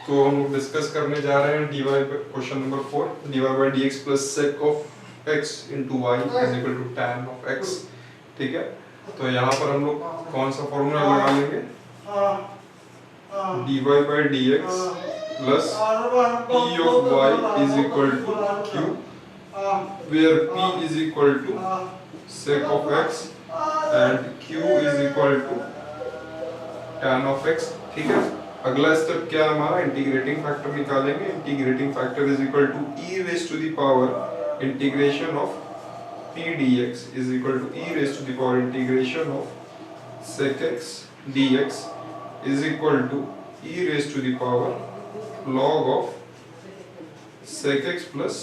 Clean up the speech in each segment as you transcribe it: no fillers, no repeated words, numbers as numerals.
तो हम डिस्कस करने जा रहे हैं question number 4 dy by dx plus sec of x into y is equal to tan of x। ठीक है, तो यहाँ पर हम लोग कौन सा फॉर्मूला लगा लेंगे, dy by dx plus p of y is equal to q where p is equal to sec of x and q is equal to tan of x। ठीक है, अगला स्टेप क्या है हमारा, इंटीग्रेटिंग फैक्टर निकालेंगे। Integrating factor is equal to e raise to the power integration of p dx is equal to e raise to the power integration of sec x dx is equal to e raise to the power log of sec x plus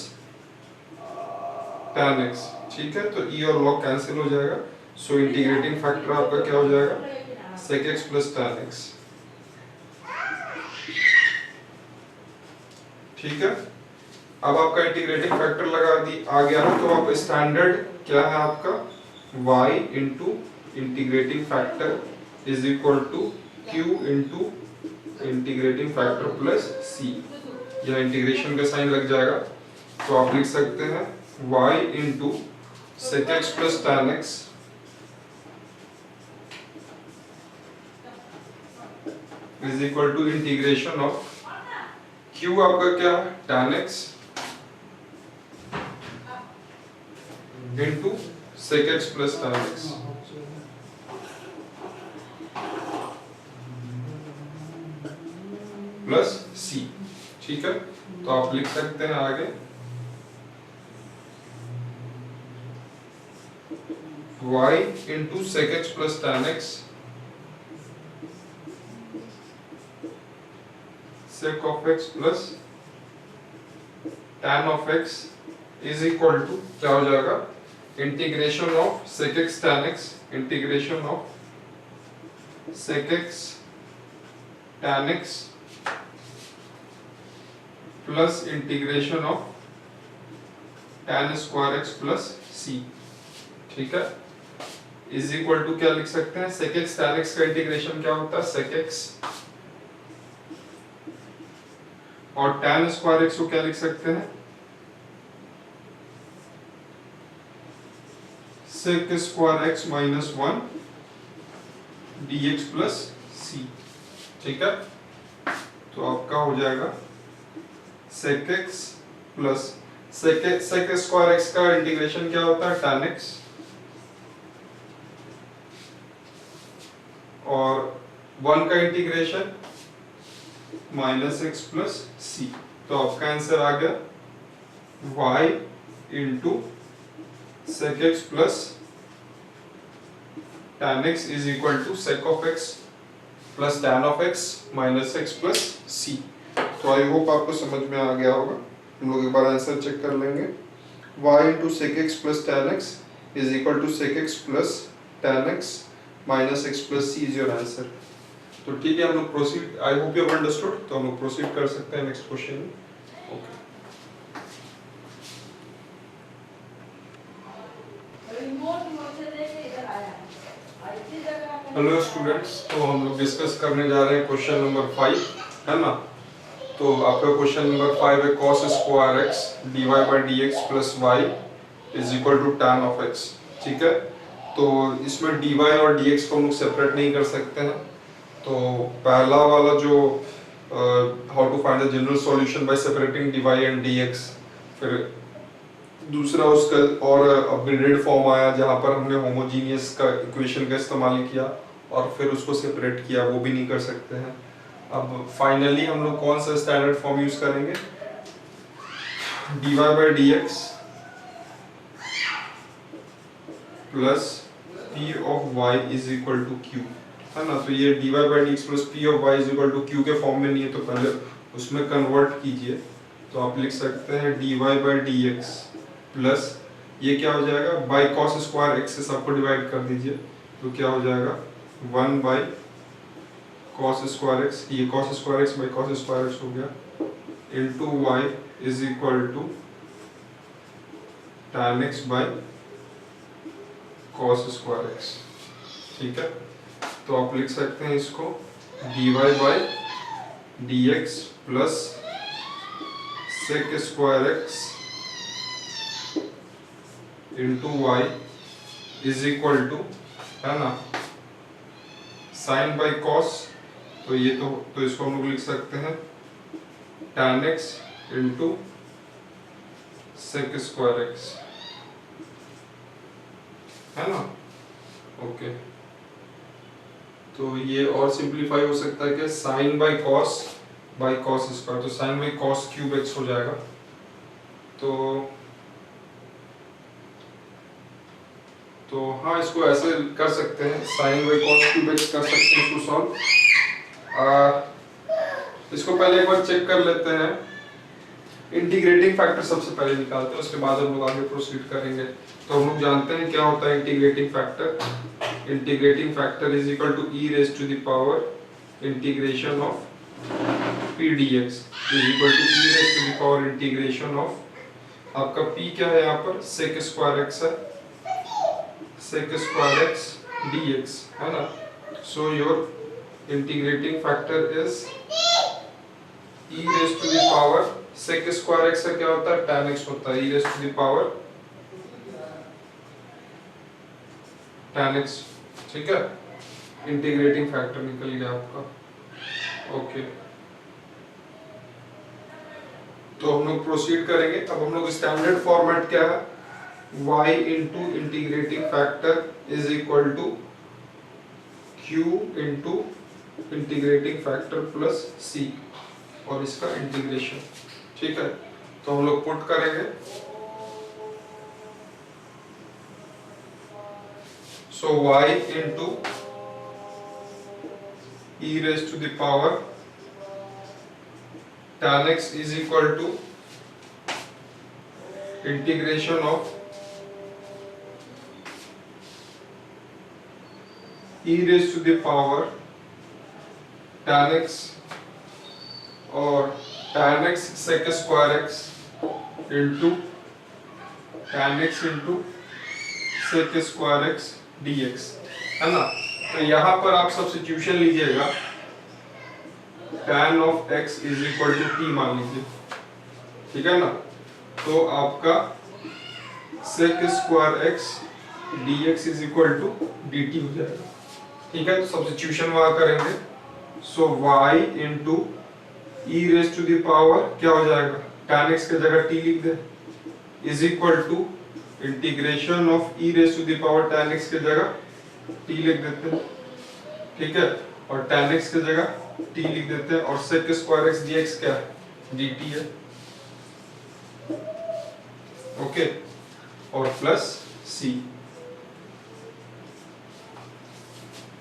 tan x। ठीक है, तो e और log cancel हो जाएगा, so integrating factor आपका क्या हो जाएगा, sec x plus tan x। ठीक है, अब आपका इंटीग्रेटिंग फैक्टर आ गया है, तो आप स्टैंडर्ड क्या है आपका y into integrating factor is equal to q into integrating factor plus c। यह इंटीग्रेशन का साइन लग जाएगा, तो आप लिख सकते हैं y into sec x plus tan x is equal to integration of q आपका क्या है tan x into sec x plus tan x plus c। ठीक है, तो आप लिख सकते हैं आगे y into sec x plus tan x sec of x plus tan of x is equal to क्या हो जाएगा, integration of sec x tan x integration of sec x tan x plus integration of tan square x plus c। ठीक है, is equal to क्या लिख सकते हैं, sec x tan x का इंटीग्रेशन क्या होता है, sec x और tan स्क्वायर x को क्या लिख सकते हैं, sec square x minus 1 dx plus c। ठीक है, तो आपका हो जाएगा sec x प्लस sec स्क्वायर x का इंटीग्रेशन क्या होता है, tan x और 1 का integration minus x plus c. तो आपका आंसर आ गया y into sec x plus tan x is equal to sec of x plus tan of x minus x plus c। तो आई होप आपको समझ में आ गया होगा। हम लोग एक बार आंसर चेक कर लेंगे, y into sec x plus tan x is equal to sec x plus tan x minus x plus c is your answer. तो ठीक है, हम लोग proceed, I hope you have understood, तो हम लोग प्रोसीड कर सकते हैं नेक्स्ट क्वेश्चन में। ओके, हेलो स्टूडेंट्स, तो हम लोग डिस्कस करने जा रहे हैं क्वेश्चन नंबर 5, है ना। तो आपका क्वेश्चन नंबर 5 है cos square x dy by dx plus y is equal to tan of x। ठीक है, तो इसमें dy और dx को हम लोग सेपरेट नहीं कर सकते हैं। तो पहला वाला जो how to find the general solution by separating dy and dx, फिर दूसरा उसका और अपग्रेडेड फॉर्म आया जहां पर हमने होमोजीनियस का इक्वेशन का इस्तेमाल किया और फिर उसको सेपरेट किया, वो भी नहीं कर सकते हैं। अब फाइनली हम लोग कौन सा स्टैंडर्ड फॉर्म यूज करेंगे, dy by dx plus p of y is equal to q, है ना। तो ये dy by dx plus p of y is equal to q के फॉर्म में नहीं है, तो पहले उसमें कन्वर्ट कीजिए। तो आप लिख सकते हैं dy by dx प्लस ये क्या हो जाएगा, बाई cos स्क्वायर x से सबको डिवाइड कर दीजिए, तो क्या हो जाएगा 1 बाई cos स्क्वायर x, ये cos square x by cos square x हो गया, into y is equal to tan x by cos square x। ठीक है, तो आप लिख सकते हैं इसको dy by dx plus sec square x into y is equal to, है ना, साइन बाई कॉस, तो ये तो इसको हम लोग लिख सकते हैं tan x into sec square x, है ना। ओके, तो ये और सिंप्लीफाई हो सकता है कि साइन बाई कॉस स्क्वायर, तो sine by cos cube x हो जाएगा। तो हाँ, इसको ऐसे कर सकते हैं, sine by cos cube x कर सकते हैं इसको सॉल्व। इसको पहले एक बार चेक कर लेते हैं, इंटीग्रेटिंग फैक्टर सबसे पहले निकालते हैं, उसके बाद हम लोग आगे प्रोसीड करेंगे। तो हम लोग जानते हैं क्या होता है integrating factor. Integrating factor is equal to e raise to the power integration of p d x is equal to e raise to the power integration of, आपका p क्या है यहाँ पर, सेक स्क्वायर एक्स है, सेक स्क्वायर एक्स dx, है ना। So your integrating factor is e raise to the power, sec square x का क्या होता है, tan x होता है, e raise to the power tan x, ठीक है। इंटीग्रेटिंग फैक्टर निकल गया आपका। ओके, तो हम लोग प्रोसीड करेंगे। अब हम लोग स्टैंडर्ड फॉर्मेट क्या है, y into integrating factor is equal to q into integrating factor plus c और इसका इंटीग्रेशन, ठीक है। तो हम लोग पुट करेंगे, so y into e raise to the power tan x is equal to integration of e raised to the power tan x और tan x sec square x into tan x into sec square x dx, है ना। तो यहाँ पर आप substitution लीजिएगा, tan of x is equal to t मान लीजिए, ठीक है ना। तो आपका sec square x dx is equal to dt हो जाएगा, ठीक है। तो सब्स्टिट्यूशन वहां करेंगे, so y into e raise to the power क्या हो जाएगा, tan x की जगह t लिख दे, is equal to integration of e raise to the power tan x की जगह t लिख देते हैं, ठीक है। और tan x की जगह t लिख देते हैं, और sec स्क्वायर x dx क्या है, dt है, ओके। और प्लस c,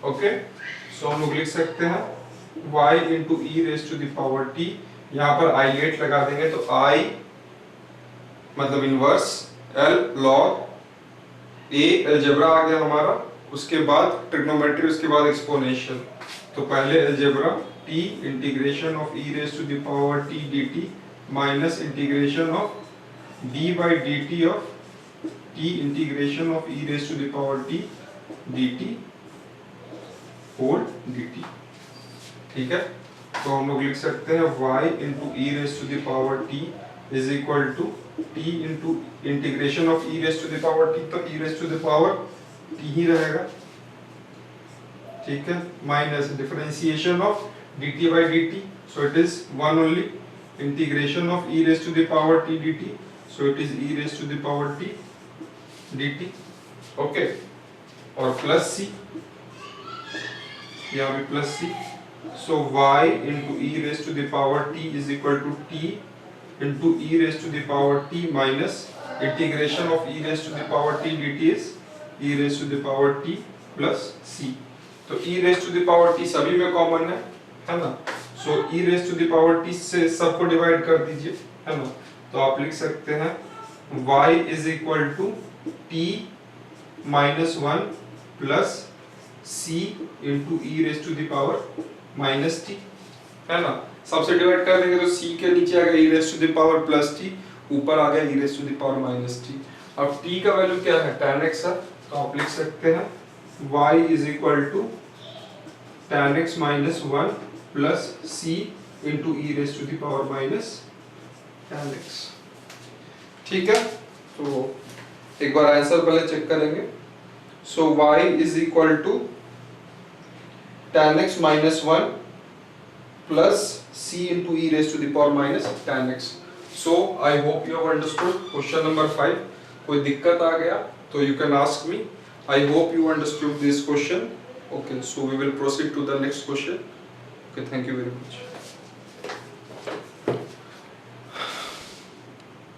ओके। सो हम लोग लिख सकते हैं y into e raise to the power t, यहाँ पर i8 लगा देंगे तो i मतलब inverse l log a algebra आ गया हमारा, उसके बाद ट्रिग्नोमेट्री, उसके बाद एक्सपोनेंशियल। तो पहले algebra t integration of e raise to the power t dt minus integration of d by dt of t integration of e raise to the power t dt whole dt, ठीक है। तो हम लोग लिख सकते हैं y into e raise to the power t is equal to t into integration of e raise to the power t, तो e raise to the power t ही रहेगा, ठीक है, minus differentiation of dt by dt, so it is one only, integration of e raise to the power t dt, so it is e raise to the power t dt, okay. और plus c, यहाँ भी plus c, so y into e raise to the power t is equal to t into e raise to the power t minus integration of e raise to the power t dt is e raise to the power t plus c। तो e raise to the power t सभी में common है ना। So e raise to the power t से सबको divide कर दीजिए, है ना। तो आप लिख सकते हैं y is equal to t minus 1 plus c into e raise to the power minus t, है ना। सबसे डिवाइड कर देंगे तो c के नीचे आ गया e raise to the power plus t, ऊपर आ गया e raise to the power minus t। अब t का वैल्यू क्या है, tan x है, तो आप लिख सकते हैं y is equal to tan x minus 1 plus c into e raised to the power minus tan x। ठीक है, तो एक बार आंसर पहले चेक करेंगे। So y is equal to tan x minus 1 plus c into e raised to the power minus tan x। So I hope you have understood question number 5। कोई दिक्कत आ गया तो you can ask me। I hope you understood this question। Okay, so we will proceed to the next question। Okay, thank you very much।